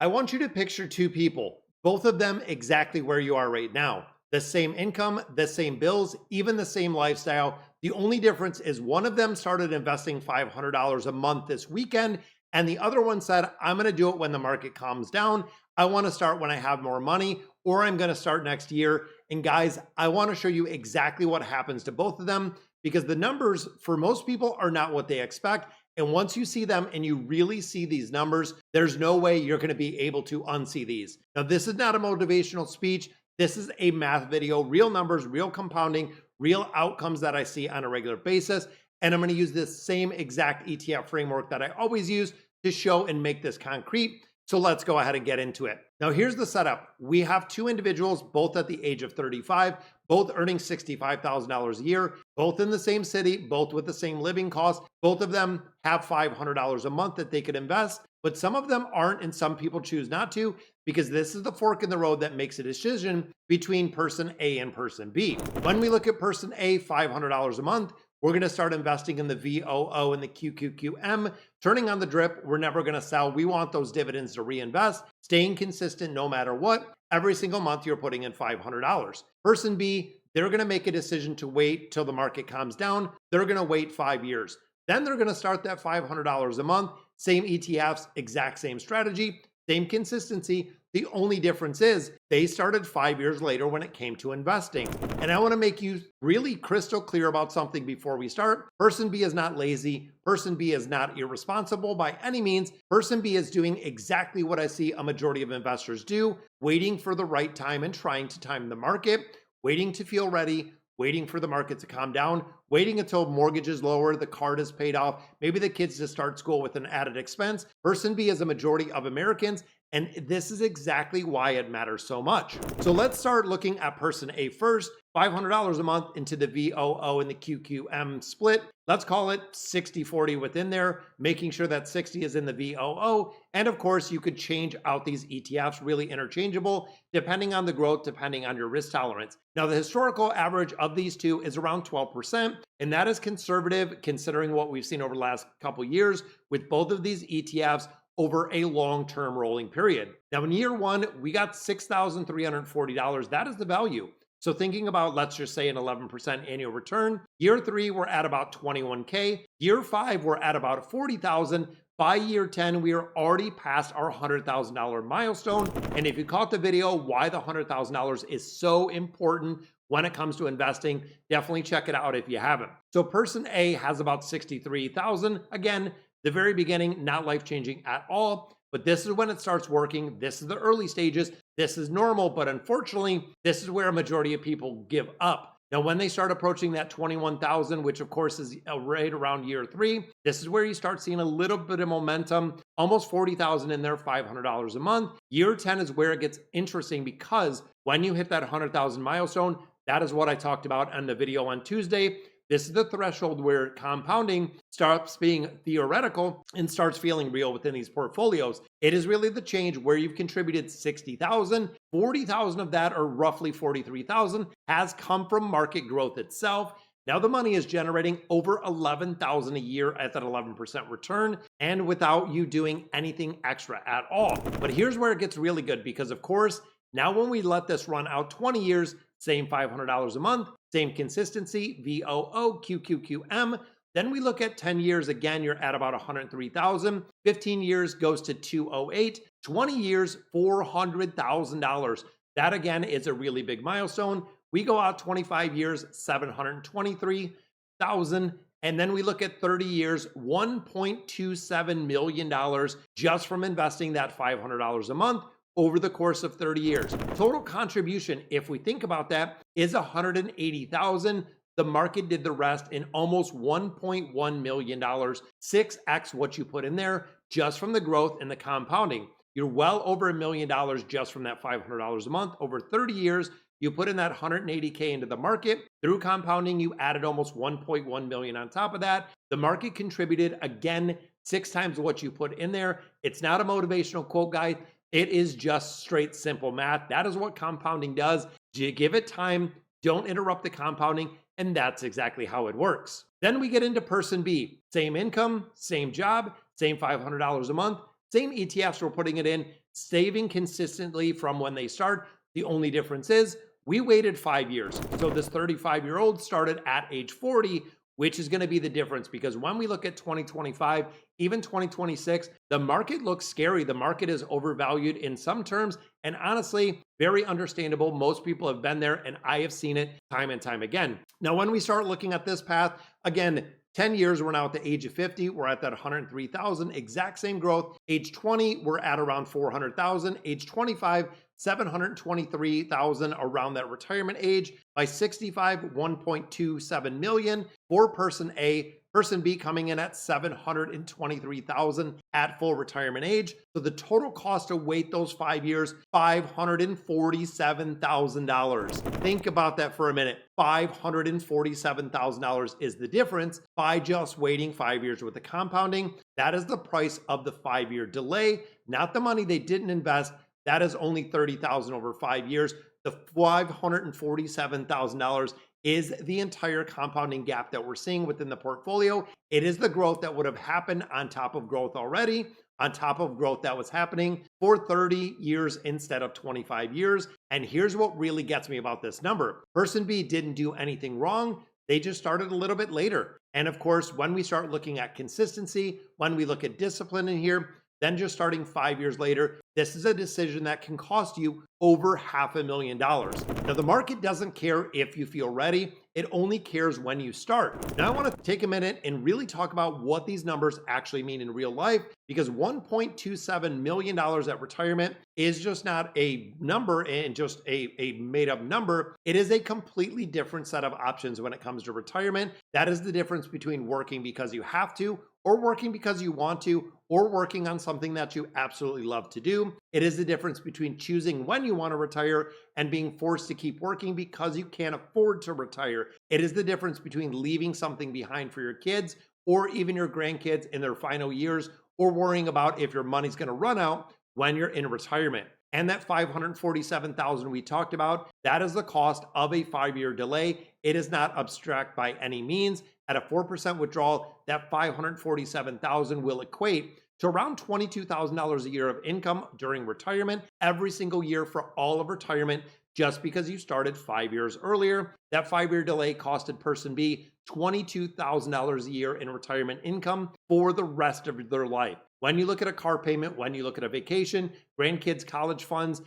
I want you to picture two people, both of them exactly where you are right now. The same income, the same bills, even the same lifestyle. The only difference is one of them started investing $500 a month this weekend, and the other one said, I'm going to do it when the market calms down. I want to start when I have more money, or I'm going to start next year. And guys, I want to show you exactly what happens to both of them because the numbers for most people are not what they expect. And once you see them and you really see these numbers, there's no way you're going to be able to unsee these. Now, this is not a motivational speech. This is a math video, real numbers, real compounding, real outcomes that I see on a regular basis. And I'm going to use this same exact ETF framework that I always use to show and make this concrete. So let's go ahead and get into it. Now, here's the setup. We have two individuals, both at the age of 35, both earning $65,000 a year, both in the same city, both with the same living costs. Both of them have $500 a month that they could invest, but some of them aren't, and some people choose not to because this is the fork in the road that makes a decision between person A and person B. When we look at person A, $500 a month, we're going to start investing in the VOO and the QQQM, turning on the drip. We're never going to sell. We want those dividends to reinvest, staying consistent no matter what. Every single month you're putting in $500. Person B, they're going to make a decision to wait till the market calms down. They're going to wait 5 years. Then they're going to start that $500 a month. Same ETFs, exact same strategy, same consistency. The only difference is they started 5 years later when it came to investing. And I want to make you really crystal clear about something before we start. Person B is not lazy. Person B is not irresponsible by any means. Person B is doing exactly what I see a majority of investors do, waiting for the right time and trying to time the market, waiting to feel ready, waiting for the market to calm down, waiting until mortgage is lower, the card is paid off, maybe the kids just start school with an added expense. Person B is a majority of Americans, and this is exactly why it matters so much. So let's start looking at person A first. $500 a month into the VOO and the QQM split. Let's call it 60-40 within there, making sure that 60 is in the VOO. And of course, you could change out these ETFs, really interchangeable, depending on the growth, depending on your risk tolerance. Now, the historical average of these two is around 12%, and that is conservative considering what we've seen over the last couple years with both of these ETFs over a long-term rolling period. Now, in year one, we got $6,340. That is the value. So thinking about, let's just say an 11% annual return, year three, we're at about 21K. Year five, we're at about 40,000. By year 10, we are already past our $100,000 milestone. And if you caught the video, why the $100,000 is so important when it comes to investing, definitely check it out if you haven't. So person A has about 63,000. Again, the very beginning, not life-changing at all. But this is when it starts working. This is the early stages. This is normal, but unfortunately, this is where a majority of people give up. Now, when they start approaching that 21,000, which of course is right around year three, this is where you start seeing a little bit of momentum, almost 40,000 in there, $500 a month. Year 10 is where it gets interesting because when you hit that 100,000 milestone, that is what I talked about on the video on Tuesday. This is the threshold where compounding starts being theoretical and starts feeling real within these portfolios. It is really the change where you've contributed 60,000, 40,000 of that, or roughly 43,000, has come from market growth itself. Now the money is generating over 11,000 a year at that 11% return and without you doing anything extra at all. But here's where it gets really good because of course, now when we let this run out 20 years, same $500 a month, same consistency, VOO QQQM. Then we look at 10 years, again, you're at about 103,000. 15 years goes to 208. 20 years, $400,000. That again is a really big milestone. We go out 25 years, 723,000. And then we look at 30 years, $1.27 million just from investing that $500 a month over the course of 30 years. Total contribution, if we think about that, is 180,000. The market did the rest in almost $1.1 million, 6x what you put in there just from the growth and the compounding. You're well over $1 million just from that $500 a month. Over 30 years, you put in that 180K into the market. Through compounding, you added almost 1.1 million on top of that. The market contributed, again, 6 times what you put in there. It's not a motivational quote, guys. It is just straight simple math. That is what compounding does. You give it time, don't interrupt the compounding, and that's exactly how it works. Then we get into person B. Same income, same job, same $500 a month, same ETFs we're putting it in, saving consistently from when they start. The only difference is we waited 5 years. So this 35-year-old started at age 40, which is going to be the difference, because when we look at 2025, even 2026, the market looks scary. The market is overvalued in some terms, and honestly, very understandable. Most people have been there, and I have seen it time and time again. Now, when we start looking at this path, again, 10 years, we're now at the age of 50. We're at that 103,000, exact same growth. Age 20, we're at around 400,000. Age 25, 723,000 around that retirement age. By 65, 1.27 million for person A. Person B coming in at 723,000 at full retirement age. So the total cost to wait those 5 years, $547,000. Think about that for a minute. $547,000 is the difference by just waiting 5 years with the compounding. That is the price of the 5-year delay, not the money they didn't invest. That is only $30,000 over 5 years. The $547,000 is the entire compounding gap that we're seeing within the portfolio. It is the growth that would have happened on top of growth already, on top of growth that was happening for 30 years instead of 25 years. And here's what really gets me about this number. Person B didn't do anything wrong. They just started a little bit later. And of course, when we start looking at consistency, when we look at discipline in here, then just starting 5 years later, this is a decision that can cost you over $500,000. Now, the market doesn't care if you feel ready. It only cares when you start. Now, I want to take a minute and really talk about what these numbers actually mean in real life, because $1.27 million at retirement is just not a number and just a made up number. It is a completely different set of options when it comes to retirement. That is the difference between working because you have to, or working because you want to, or working on something that you absolutely love to do. It is the difference between choosing when you want to retire and being forced to keep working because you can't afford to retire. It is the difference between leaving something behind for your kids or even your grandkids in their final years, or worrying about if your money's going to run out when you're in retirement. And that $547,000 we talked about, that is the cost of a 5-year delay. It is not abstract by any means. At a 4% withdrawal, that $547,000 will equate to around $22,000 a year of income during retirement every single year for all of retirement, just because you started 5 years earlier. That 5-year delay costed person B $22,000 a year in retirement income for the rest of their life. When you look at a car payment, when you look at a vacation, grandkids, college funds,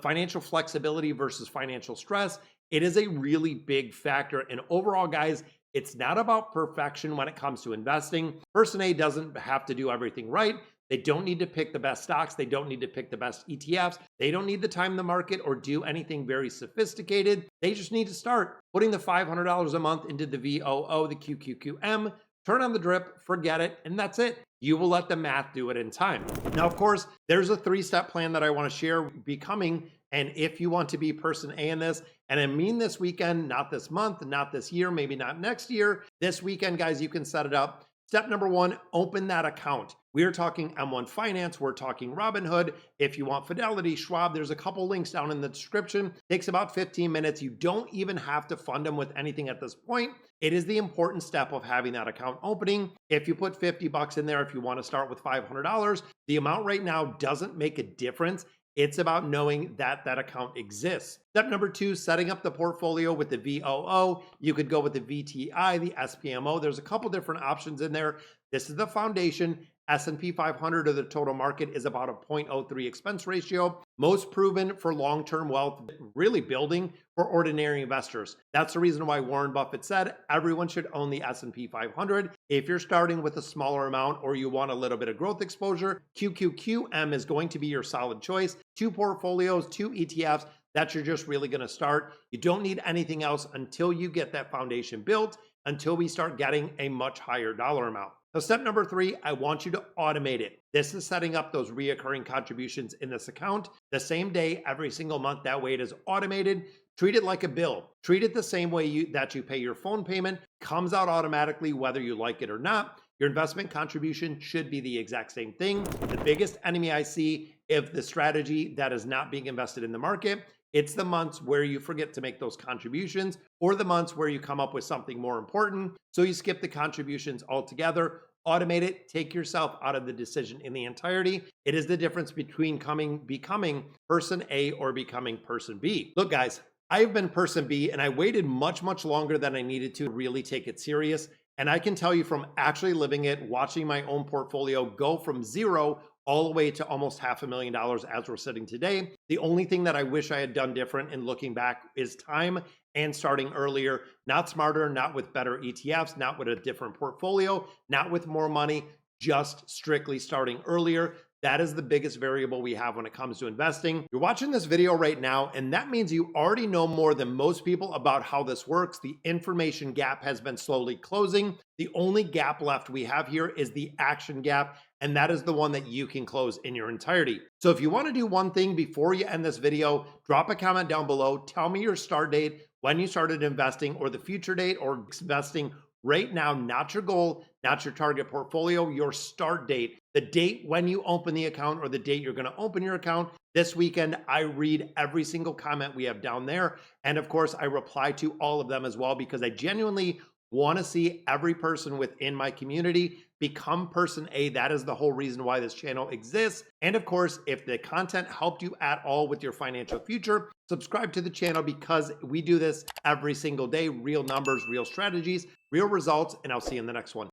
financial flexibility versus financial stress, it is a really big factor. And overall, guys, it's not about perfection when it comes to investing. Person A doesn't have to do everything right. They don't need to pick the best stocks. They don't need to pick the best ETFs. They don't need to time the market or do anything very sophisticated. They just need to start putting the $500 a month into the VOO, the QQQM, turn on the drip, forget it, and that's it. You will let the math do it in time. Now, of course, there's a 3-step plan that I want to share becoming. And if you want to be person A in this, and I mean this weekend, not this month, not this year, maybe not next year, this weekend, guys, you can set it up. Step number 1, open that account. We are talking M1 Finance. We're talking Robinhood. If you want Fidelity, Schwab, there's a couple links down in the description. Takes about 15 minutes. You don't even have to fund them with anything at this point. It is the important step of having that account opening. If you put 50 bucks in there, if you want to start with $500, the amount right now doesn't make a difference. It's about knowing that that account exists. Step number 2, setting up the portfolio with the VOO. You could go with the VTI, the SPMO. There's a couple different options in there. This is the foundation. S&P 500 of the total market is about a 0.03 expense ratio. Most proven for long-term wealth, really building for ordinary investors. That's the reason why Warren Buffett said everyone should own the S&P 500. If you're starting with a smaller amount or you want a little bit of growth exposure, QQQM is going to be your solid choice. 2 portfolios, 2 ETFs. That you're just really going to start. You don't need anything else until you get that foundation built, until we start getting a much higher dollar amount. So step number 3, I want you to automate it. This is setting up those reoccurring contributions in this account the same day, every single month. That way it is automated. Treat it like a bill. Treat it the same way that you pay your phone payment. Comes out automatically whether you like it or not. Your investment contribution should be the exact same thing. The biggest enemy I see of the strategy that is not being invested in the market, it's the months where you forget to make those contributions, or the months where you come up with something more important, so you skip the contributions altogether. automate it, take yourself out of the decision in the entirety. It is the difference between becoming person A or becoming person B. Look, guys, I've been person B and I waited much, much longer than I needed to really take it serious. And I can tell you from actually living it, watching my own portfolio go from zero all the way to almost $500,000 as we're sitting today. The only thing that I wish I had done different in looking back is time and starting earlier, not smarter, not with better ETFs, not with a different portfolio, not with more money, just strictly starting earlier. That is the biggest variable we have when it comes to investing. You're watching this video right now, and that means you already know more than most people about how this works. The information gap has been slowly closing. The only gap left we have here is the action gap, and that is the one that you can close in your entirety. So if you want to do one thing before you end this video, drop a comment down below. Tell me your start date, when you started investing, or the future date, or investing right now, not your goal, not your target portfolio, your start date, the date when you open the account or the date you're going to open your account. This weekend, I read every single comment we have down there. And of course, I reply to all of them as well, because I genuinely want to see every person within my community become person A. That is the whole reason why this channel exists. And of course, if the content helped you at all with your financial future, subscribe to the channel, because we do this every single day. Real numbers, real strategies, real results, and I'll see you in the next one.